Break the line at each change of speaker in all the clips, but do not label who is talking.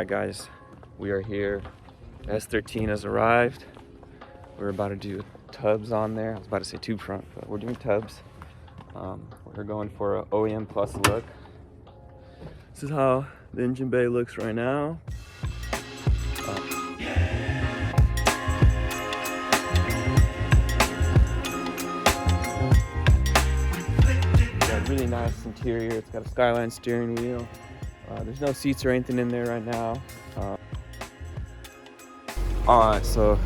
Alright guys, we are here. S13 has arrived. We're about to do tubs on there. I was about to say tube front, but we're doing tubs. We're going for an OEM plus look. This is how the engine bay looks right now. Got a really nice interior. It's got a Skyline steering wheel. There's no seats or anything in there right now. Alright, so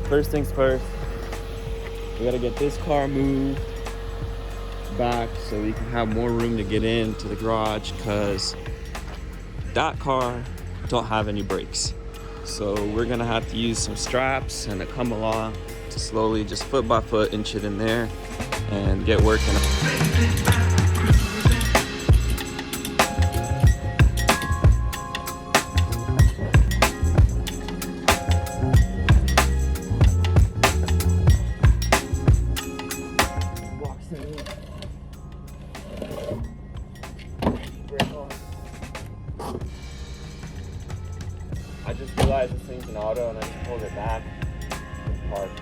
first things first, we gotta get this car moved back so we can have more room to get into the garage, because that car don't have any brakes. So we're gonna have to use some straps and a come along to slowly just foot by foot inch it in there and get working. I just realized this thing's an auto and I just pulled it back and parked.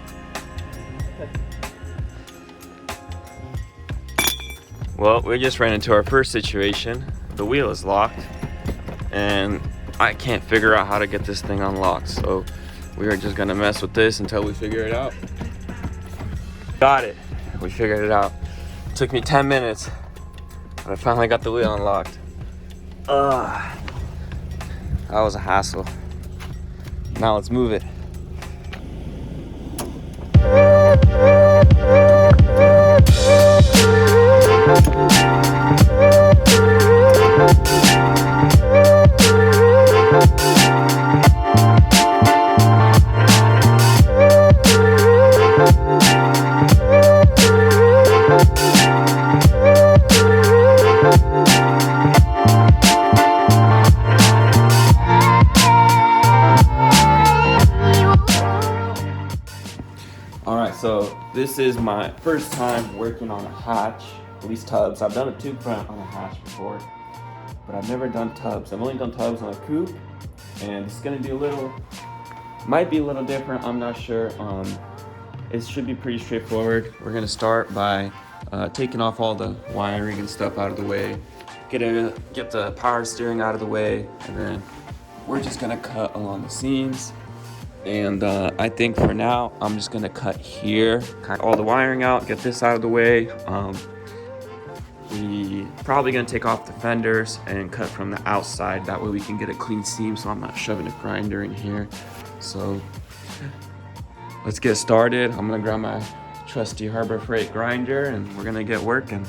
Well, we just ran into our first situation. The wheel is locked and I can't figure out how to get this thing unlocked. So we are just gonna mess with this until we figure it out. Got it. We figured it out. It took me 10 minutes, but I finally got the wheel unlocked. That was a hassle. Now let's move it. So this is my first time working on a hatch, at least tubs. I've done a tube front on a hatch before, but I've never done tubs. I've only done tubs on a coupe, and it's gonna be might be a little different, I'm not sure. It should be pretty straightforward. We're gonna start by taking off all the wiring and stuff out of the way, get the power steering out of the way, and then we're just gonna cut along the seams. And I think for now, I'm just gonna cut here, cut all the wiring out, get this out of the way. We probably gonna take off the fenders and cut from the outside. That way we can get a clean seam so I'm not shoving a grinder in here. So let's get started. I'm gonna grab my trusty Harbor Freight grinder and we're gonna get working.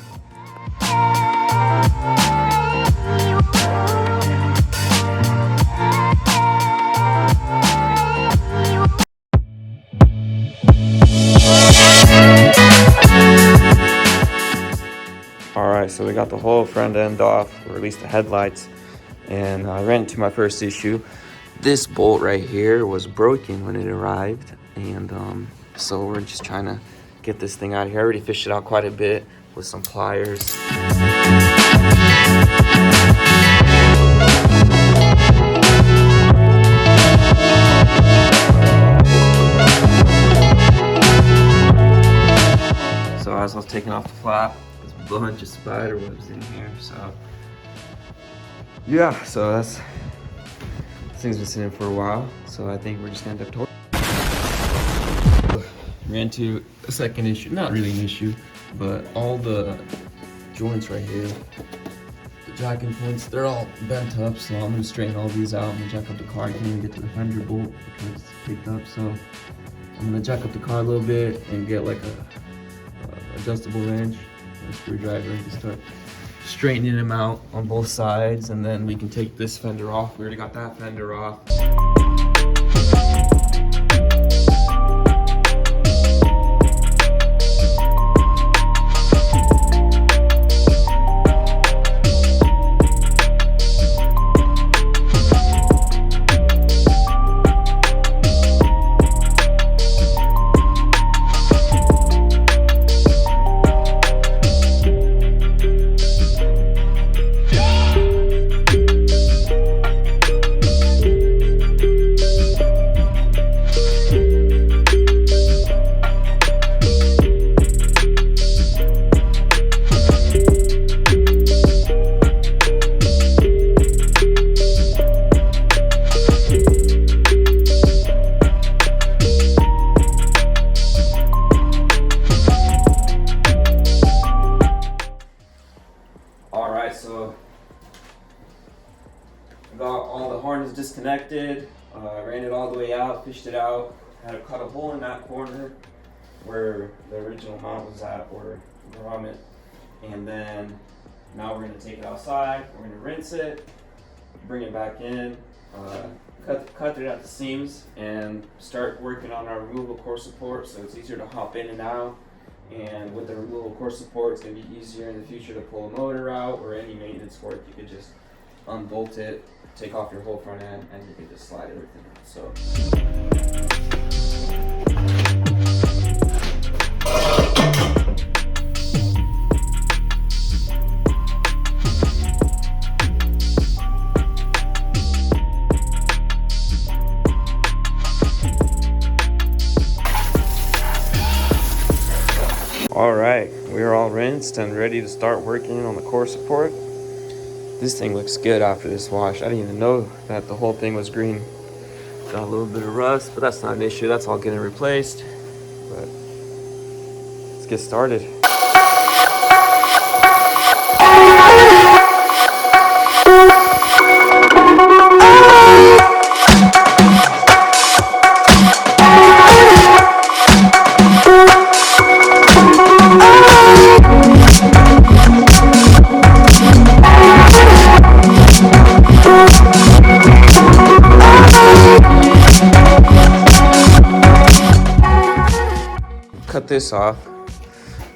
Alright, so we got the whole front end off, or at least the headlights, and I ran into my first issue. This bolt right here was broken when it arrived, and so we're just trying to get this thing out of here. I already fished it out quite a bit with some pliers. So as I was taking off the flap, a bunch of spider webs in here, so yeah, so this thing's been sitting for a while, so I think we're just gonna end up ran into a second issue, not really an issue, but all the joints right here, the jacking points, they're all bent up, so I'm gonna straighten all these out. I'm gonna jack up the car. I can't even get to the fender bolt because it's picked up, so I'm gonna jack up the car a little bit and get like a adjustable wrench, a screwdriver, and start straightening them out on both sides, and then we can take this fender off. We already got that fender off. got all the harness disconnected, ran it all the way out, fished it out, had to cut a hole in that corner where the original mount was at, or grommet. And then now we're gonna take it outside, we're gonna rinse it, bring it back in, cut it at the seams, and start working on our removable core support so it's easier to hop in and out. And with the removable core support, it's going to be easier in the future to pull a motor out or any maintenance work. You could just unbolt it, take off your whole front end, and you can just slide everything out. So. All right, we're all rinsed and ready to start working on the core support. This thing looks good after this wash. I didn't even know that the whole thing was green. Got a little bit of rust, but that's not an issue. That's all getting replaced. But let's get started. Cut this off,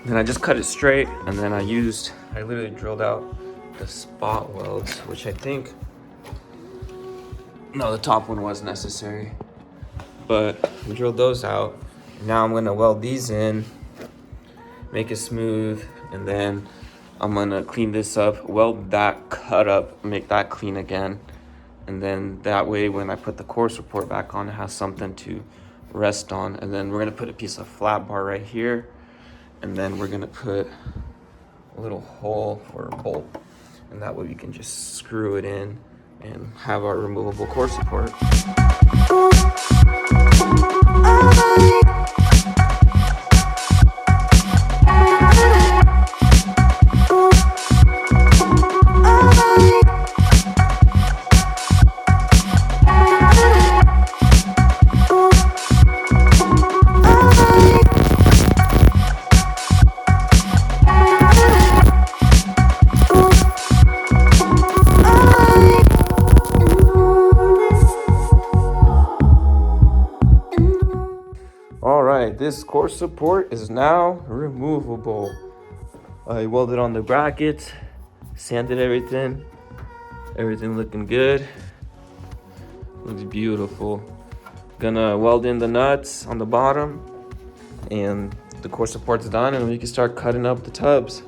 then I just cut it straight, and then I literally drilled out the spot welds, which I think, no, the top one was necessary, but I drilled those out. Now I'm gonna weld these in, make it smooth, and then I'm gonna clean this up, weld that cut up, make that clean again, and then that way when I put the core support back on, it has something to rest on. And then we're gonna put a piece of flat bar right here, and then we're gonna put a little hole for a bolt, and that way we can just screw it in and have our removable core support. This core support is now removable. I welded on the brackets, sanded everything looking good. Looks beautiful. Gonna weld in the nuts on the bottom, and the core support's done, and we can start cutting up the tubs.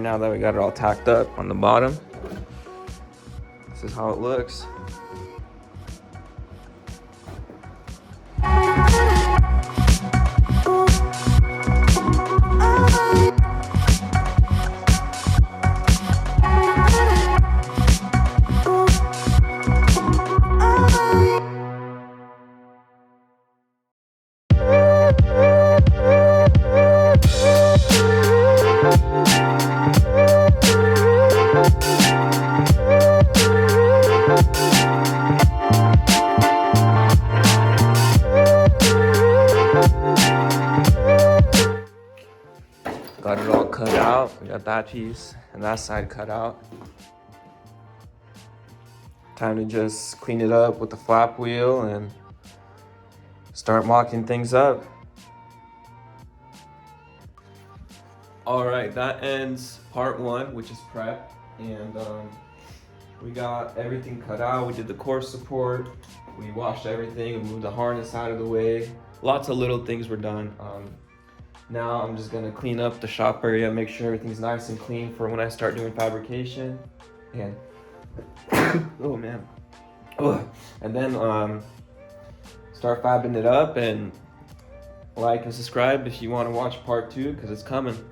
Now that we got it all tacked up on the bottom, this is how it looks. Got it all cut out. We got that piece and that side cut out. Time to just clean it up with the flap wheel and start mocking things up. All right, that ends part one, which is prep. And we got everything cut out. We did the core support. We washed everything. We moved the harness out of the way. Lots of little things were done. Now I'm just gonna clean up the shop area, make sure everything's nice and clean for when I start doing fabrication. And oh man. And then start fabbing it up, and like and subscribe if you want to watch part two, because it's coming.